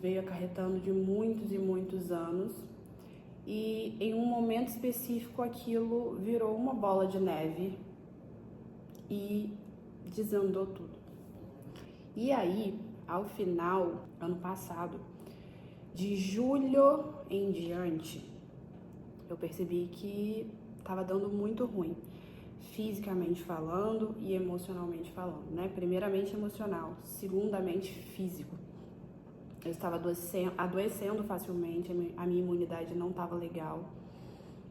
veio acarretando de muitos e muitos anos. E em um momento específico aquilo virou uma bola de neve e desandou tudo. E aí, ao final, ano passado, de julho em diante, eu percebi que estava dando muito ruim, fisicamente falando e emocionalmente falando, né? Primeiramente emocional, segundamente físico. Eu estava adoecendo facilmente, a minha imunidade não estava legal.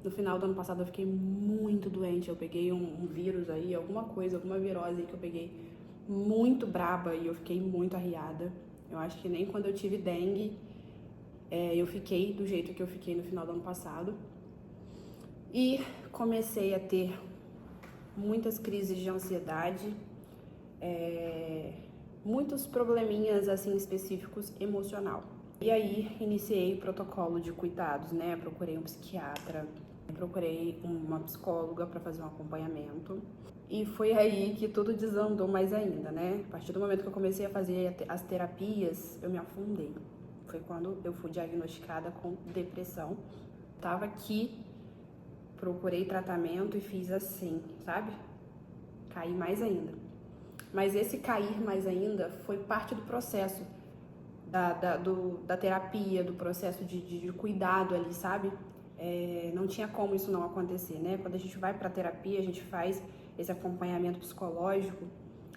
No final do ano passado eu fiquei muito doente, eu peguei um vírus aí, alguma virose aí que eu peguei muito braba e eu fiquei muito arriada. Eu acho que nem quando eu tive dengue eu fiquei do jeito que eu fiquei no final do ano passado. E comecei a ter muitas crises de ansiedade, muitos probleminhas assim específicos emocional. E aí iniciei o protocolo de cuidados, né? Procurei um psiquiatra, procurei uma psicóloga para fazer um acompanhamento. E foi aí que tudo desandou mais ainda, né? A partir do momento que eu comecei a fazer as terapias, eu me afundei. Foi quando eu fui diagnosticada com depressão. Tava aqui, procurei tratamento e fiz assim, sabe? Caí mais ainda. Mas esse cair mais ainda foi parte do processo da terapia, do processo de cuidado ali, sabe? Não tinha como isso não acontecer, né? Quando a gente vai pra terapia, a gente faz esse acompanhamento psicológico,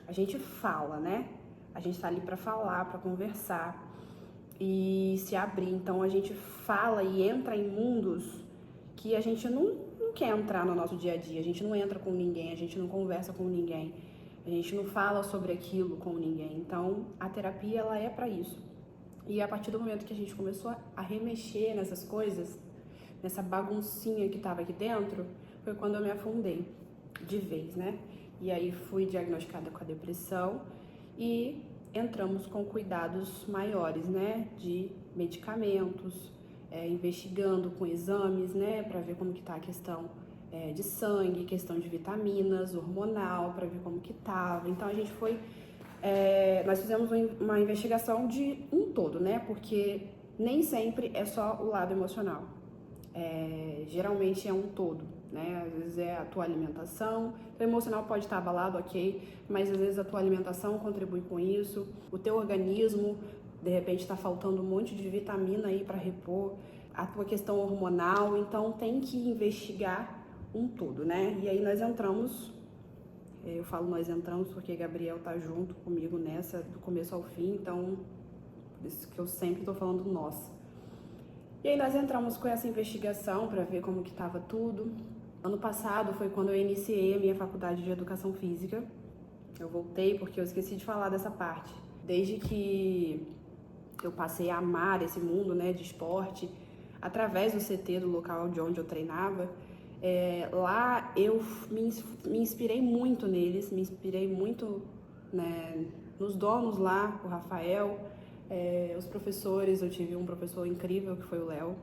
a gente fala, né? A gente tá ali pra falar, pra conversar e se abrir. Então a gente fala e entra em mundos que a gente não quer entrar no nosso dia a dia. A gente não entra com ninguém, a gente não conversa com ninguém, a gente não fala sobre aquilo com ninguém. Então a terapia, ela é pra isso. E a partir do momento que a gente começou a remexer nessas coisas, nessa baguncinha que tava aqui dentro, foi quando eu me afundei de vez, né? E aí fui diagnosticada com a depressão e entramos com cuidados maiores, né? De medicamentos, investigando com exames, né? Pra ver como que tá a questão de sangue, questão de vitaminas, hormonal, pra ver como que tava. Então a gente foi... nós fizemos uma investigação de um todo, né? Porque nem sempre é só o lado emocional. Geralmente é um todo, né? Às vezes é a tua alimentação, o emocional pode estar abalado, ok, mas às vezes a tua alimentação contribui com isso, o teu organismo, de repente está faltando um monte de vitamina aí para repor, a tua questão hormonal, então tem que investigar um todo, né? E aí nós entramos, eu falo nós entramos porque Gabriel tá junto comigo nessa, do começo ao fim, então por isso que eu sempre tô falando nós. E aí nós entramos com essa investigação para ver como que estava tudo. Ano passado foi quando eu iniciei a minha faculdade de Educação Física. Eu voltei porque eu esqueci de falar dessa parte. Desde que eu passei a amar esse mundo, né, de esporte, através do CT, do local de onde eu treinava, lá eu me inspirei muito neles, me inspirei muito, né, nos donos lá, o Rafael, os professores. Eu tive um professor incrível que foi o Léo,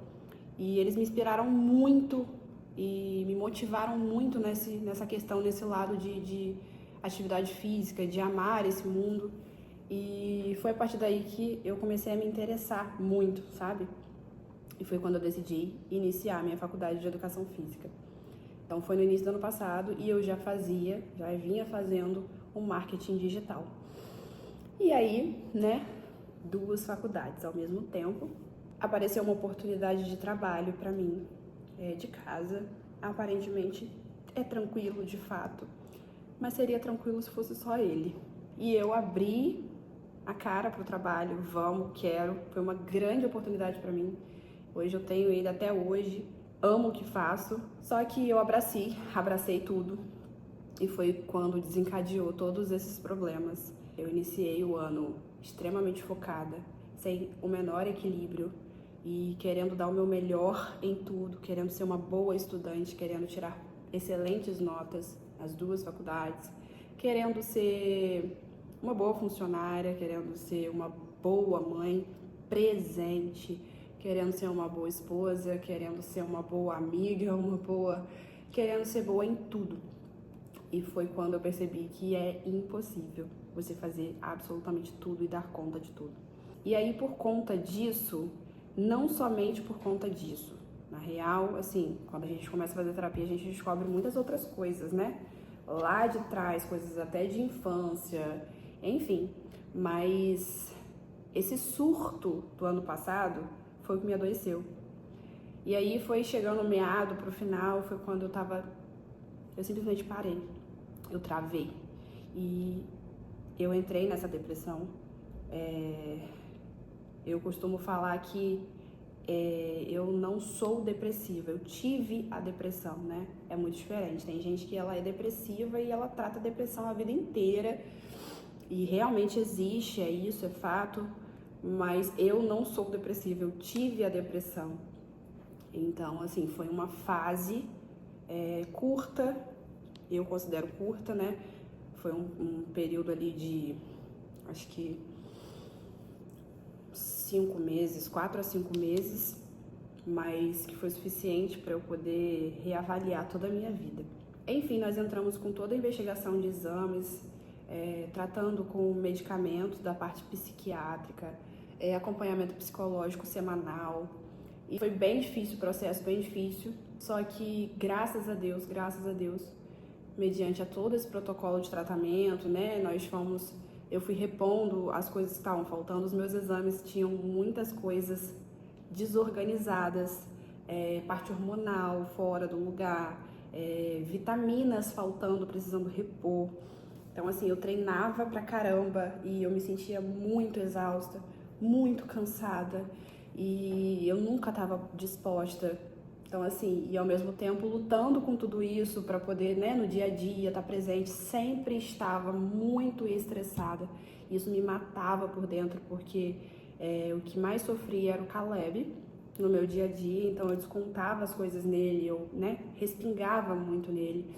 e eles me inspiraram muito e me motivaram muito nessa questão, nesse lado de atividade física, de amar esse mundo. E foi a partir daí que eu comecei a me interessar muito, sabe? E foi quando eu decidi iniciar a minha faculdade de Educação Física. Então foi no início do ano passado e eu já vinha fazendo o marketing digital. E aí, né, 2 faculdades ao mesmo tempo, apareceu uma oportunidade de trabalho para mim, de casa. Aparentemente é tranquilo de fato, mas seria tranquilo se fosse só ele. E eu abri a cara pro trabalho, quero. Foi uma grande oportunidade para mim. Hoje eu tenho ele até hoje, amo o que faço, só que eu abracei tudo. E foi quando desencadeou todos esses problemas. Eu iniciei o ano extremamente focada, sem o menor equilíbrio e querendo dar o meu melhor em tudo, querendo ser uma boa estudante, querendo tirar excelentes notas nas 2 faculdades, querendo ser uma boa funcionária, querendo ser uma boa mãe presente, querendo ser uma boa esposa, querendo ser uma boa amiga, querendo ser boa em tudo. E foi quando eu percebi que é impossível você fazer absolutamente tudo e dar conta de tudo. E aí, por conta disso, não somente por conta disso, na real, assim, quando a gente começa a fazer terapia, a gente descobre muitas outras coisas, né? Lá de trás, coisas até de infância, enfim. Mas esse surto do ano passado foi o que me adoeceu. E aí foi chegando meado pro final, foi quando eu simplesmente parei, eu travei. E eu entrei nessa depressão. Eu costumo falar que eu não sou depressiva, eu tive a depressão, né? É muito diferente. Tem gente que ela é depressiva e ela trata a depressão a vida inteira. E realmente existe, é isso, é fato. Mas eu não sou depressiva, eu tive a depressão. Então, assim, foi uma fase curta, eu considero curta, né? Foi um período ali de, acho que 5 meses, 4 a 5 meses, mas que foi suficiente para eu poder reavaliar toda a minha vida. Enfim, nós entramos com toda a investigação de exames, tratando com medicamentos da parte psiquiátrica, acompanhamento psicológico semanal. E foi bem difícil o processo, bem difícil, só que graças a Deus, mediante a todo esse protocolo de tratamento, né, eu fui repondo as coisas que estavam faltando, os meus exames tinham muitas coisas desorganizadas, parte hormonal fora do lugar, vitaminas faltando, precisando repor. Então, assim, eu treinava pra caramba e eu me sentia muito exausta, muito cansada e eu nunca estava disposta. Então, assim, e ao mesmo tempo lutando com tudo isso para poder, né, no dia a dia estar presente, sempre estava muito estressada. Isso me matava por dentro, porque o que mais sofria era o Caleb no meu dia a dia, então eu descontava as coisas nele, eu, né, respingava muito nele.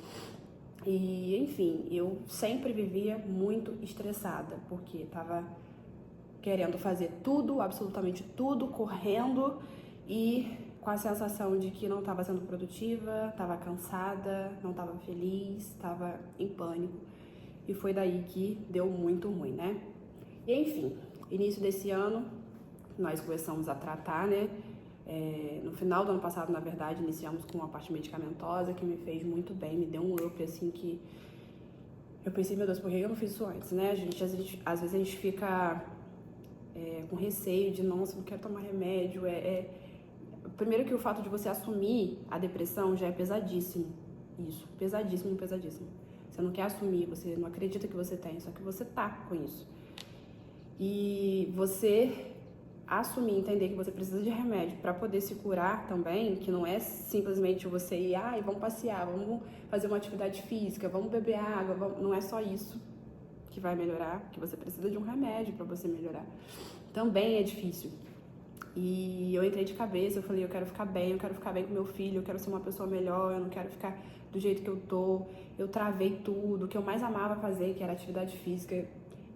E, enfim, eu sempre vivia muito estressada, porque estava querendo fazer tudo, absolutamente tudo, correndo e com a sensação de que não estava sendo produtiva, estava cansada, não estava feliz, estava em pânico. E foi daí que deu muito ruim, né? E, enfim, início desse ano, nós começamos a tratar, né? No final do ano passado, na verdade, iniciamos com uma parte medicamentosa que me fez muito bem, me deu um up, assim, que eu pensei, meu Deus, por que eu não fiz isso antes, né? Às vezes a gente fica com receio de, nossa, não quero tomar remédio, Primeiro que o fato de você assumir a depressão já é pesadíssimo, isso, pesadíssimo, pesadíssimo. Você não quer assumir, você não acredita que você tem, só que você tá com isso. E você assumir, entender que você precisa de remédio para poder se curar também, que não é simplesmente você ir, vamos passear, vamos fazer uma atividade física, vamos beber água, não é só isso que vai melhorar, que você precisa de um remédio para você melhorar. Também é difícil. E eu entrei de cabeça, eu falei, eu quero ficar bem com meu filho, eu quero ser uma pessoa melhor, eu não quero ficar do jeito que eu tô. Eu travei tudo, o que eu mais amava fazer, que era atividade física,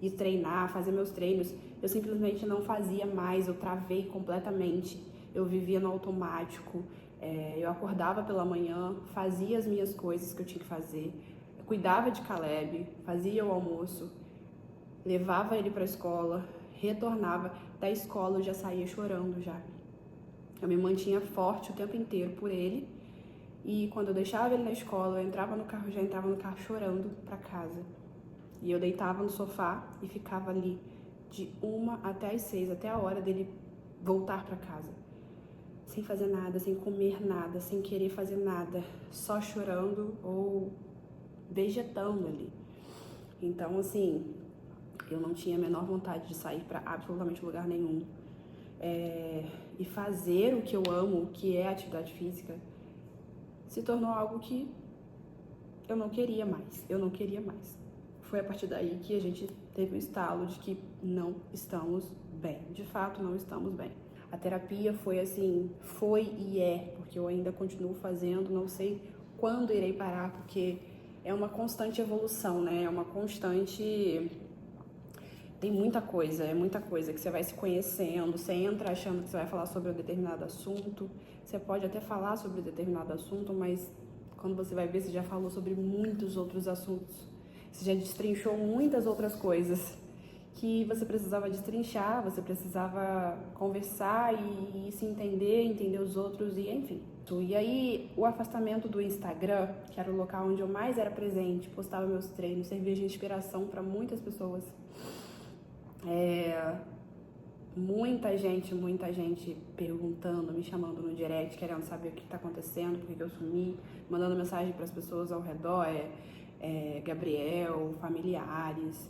e treinar, fazer meus treinos, eu simplesmente não fazia mais, eu travei completamente, eu vivia no automático, eu acordava pela manhã, fazia as minhas coisas que eu tinha que fazer, eu cuidava de Caleb, fazia o almoço, levava ele pra escola, retornava da escola, eu já saía chorando já. Eu me mantinha forte o tempo inteiro por ele, e quando eu deixava ele na escola, eu já entrava no carro chorando pra casa. E eu deitava no sofá e ficava ali de 1 até as 6, até a hora dele voltar pra casa. Sem fazer nada, sem comer nada, sem querer fazer nada, só chorando ou vegetando ali. Então, assim, eu não tinha a menor vontade de sair pra absolutamente lugar nenhum. E fazer o que eu amo, que é a atividade física, se tornou algo que eu não queria mais. Foi a partir daí que a gente teve um estalo de que não estamos bem. De fato, não estamos bem. A terapia foi assim, foi e porque eu ainda continuo fazendo, não sei quando irei parar, porque é uma constante evolução, né? É uma constante... Tem muita coisa, é muita coisa que você vai se conhecendo, você entra achando que você vai falar sobre um determinado assunto, você pode até falar sobre um determinado assunto, mas quando você vai ver, você já falou sobre muitos outros assuntos. Você já destrinchou muitas outras coisas que você precisava destrinchar, você precisava conversar e se entender, entender os outros e enfim. E aí o afastamento do Instagram, que era o local onde eu mais era presente, postava meus treinos, servia de inspiração para muitas pessoas. Muita gente perguntando, me chamando no direct, querendo saber o que está acontecendo, por que eu sumi, mandando mensagem para as pessoas ao redor, Gabriel, familiares,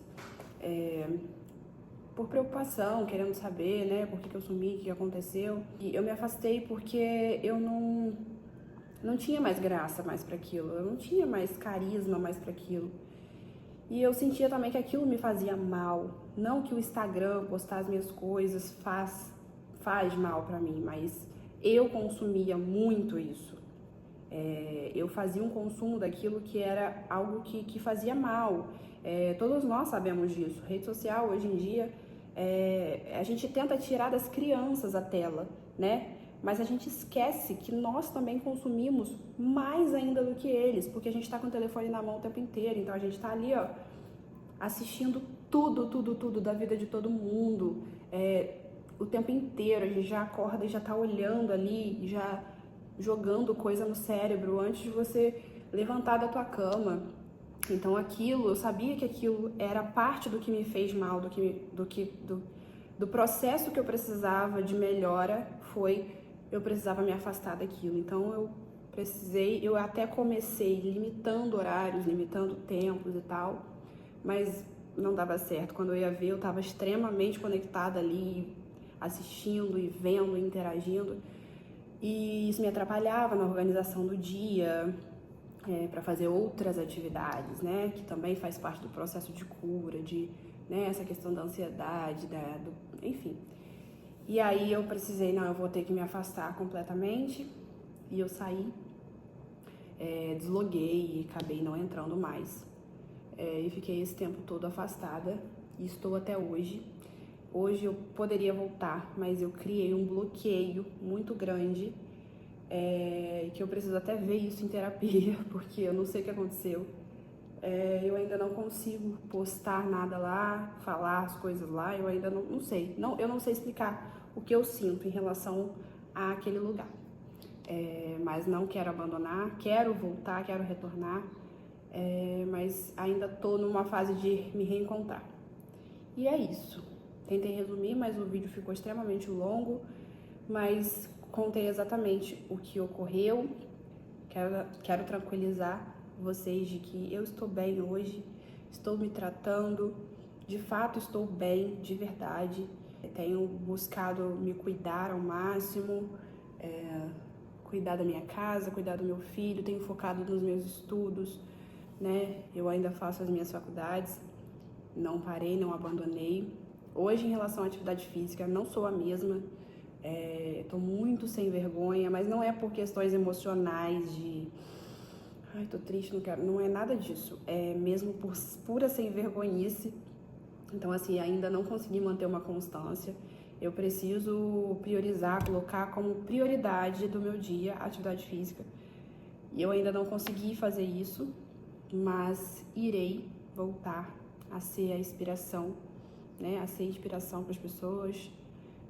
por preocupação, querendo saber, né, por que eu sumi, o que aconteceu. E eu me afastei porque eu não tinha mais graça mais para aquilo, eu não tinha mais carisma mais para aquilo. E eu sentia também que aquilo me fazia mal. Não que o Instagram, postar as minhas coisas, faz mal pra mim, mas eu consumia muito isso. Eu fazia um consumo daquilo que era algo que fazia mal. Todos nós sabemos disso. Rede social, hoje em dia, a gente tenta tirar das crianças a tela, né? Mas a gente esquece que nós também consumimos mais ainda do que eles, porque a gente tá com o telefone na mão o tempo inteiro, então a gente tá ali, ó, assistindo tudo da vida de todo mundo, o tempo inteiro, a gente já acorda e já tá olhando ali, já jogando coisa no cérebro antes de você levantar da tua cama. Então eu sabia que aquilo era parte do que me fez mal, do processo que eu precisava de melhora, eu precisava me afastar daquilo. Então eu até comecei limitando horários, limitando tempos e tal, mas não dava certo. Quando eu ia ver, eu estava extremamente conectada ali, assistindo e vendo, interagindo, e isso me atrapalhava na organização do dia, para fazer outras atividades, né, que também faz parte do processo de cura, né, essa questão da ansiedade, enfim. E aí eu precisei, eu vou ter que me afastar completamente, e eu saí, desloguei e acabei não entrando mais. E fiquei esse tempo todo afastada, e estou até hoje. Hoje eu poderia voltar, mas eu criei um bloqueio muito grande, que eu preciso até ver isso em terapia, porque eu não sei o que aconteceu. Eu ainda não consigo postar nada lá, falar as coisas lá, eu ainda não sei. Eu não sei explicar o que eu sinto em relação àquele lugar. Mas não quero abandonar, quero voltar, quero retornar, mas ainda estou numa fase de me reencontrar. E é isso. Tentei resumir, mas o vídeo ficou extremamente longo, mas contei exatamente o que ocorreu. Quero tranquilizar vocês de que eu estou bem hoje, estou me tratando, de fato estou bem, de verdade. Tenho buscado me cuidar ao máximo, cuidar da minha casa, cuidar do meu filho, tenho focado nos meus estudos, né? Eu ainda faço as minhas faculdades, não parei, não abandonei. Hoje, em relação à atividade física, não sou a mesma, tô muito sem vergonha, mas não é por questões emocionais de ai, tô triste, não quero, não é nada disso, é mesmo por pura sem vergonhice. Então, assim, ainda não consegui manter uma constância. Eu preciso priorizar, colocar como prioridade do meu dia a atividade física. E eu ainda não consegui fazer isso, mas irei voltar a ser a inspiração, né? A ser inspiração para as pessoas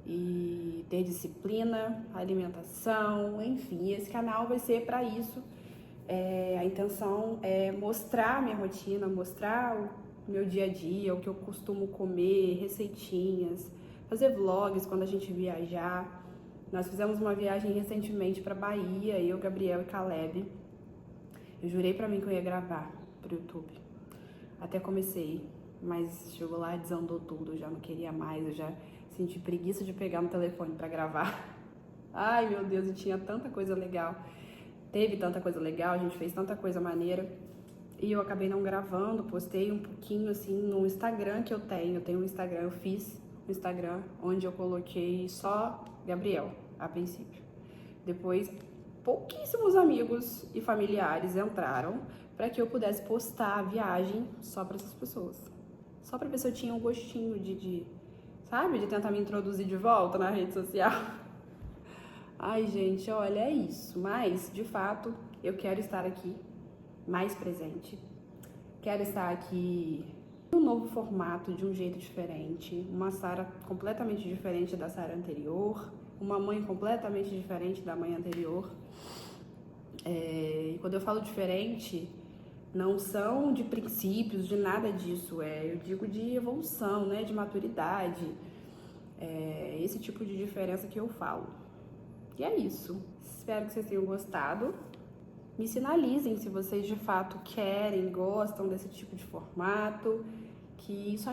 e ter disciplina, alimentação, enfim. Esse canal vai ser para isso. A intenção é mostrar a minha rotina, mostrar o meu dia a dia, o que eu costumo comer, receitinhas, fazer vlogs quando a gente viajar. Nós fizemos uma viagem recentemente para Bahia, eu, Gabriel e Caleb. Eu jurei pra mim que eu ia gravar pro YouTube. Até comecei, mas chegou lá e desandou tudo, eu já não queria mais, eu já senti preguiça de pegar no telefone pra gravar. Ai, meu Deus, e tinha tanta coisa legal. Teve tanta coisa legal, a gente fez tanta coisa maneira. E eu acabei não gravando, postei um pouquinho assim no Instagram que eu tenho um Instagram, eu fiz um Instagram onde eu coloquei só Gabriel, a princípio. Depois, pouquíssimos amigos e familiares entraram para que eu pudesse postar a viagem só para essas pessoas. Só para ver se eu tinha um gostinho sabe, de tentar me introduzir de volta na rede social. Ai, gente, olha, é isso. Mas, de fato, eu quero estar aqui mais presente. Quero estar aqui Um novo formato de um jeito diferente, uma Sara completamente diferente da Sara anterior, uma mãe completamente diferente da mãe anterior. E quando eu falo diferente, não são de princípios, de nada disso, eu digo de evolução, né, de maturidade, esse tipo de diferença que eu falo. E é isso, espero que vocês tenham gostado. Me sinalizem se vocês de fato querem, gostam desse tipo de formato, que isso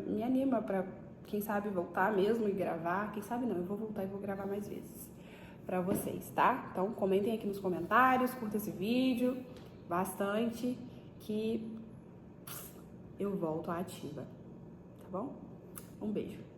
me anima pra, quem sabe, voltar mesmo e gravar. Quem sabe não, eu vou voltar e vou gravar mais vezes pra vocês, tá? Então comentem aqui nos comentários, curta esse vídeo bastante, que eu volto à ativa, tá bom? Um beijo.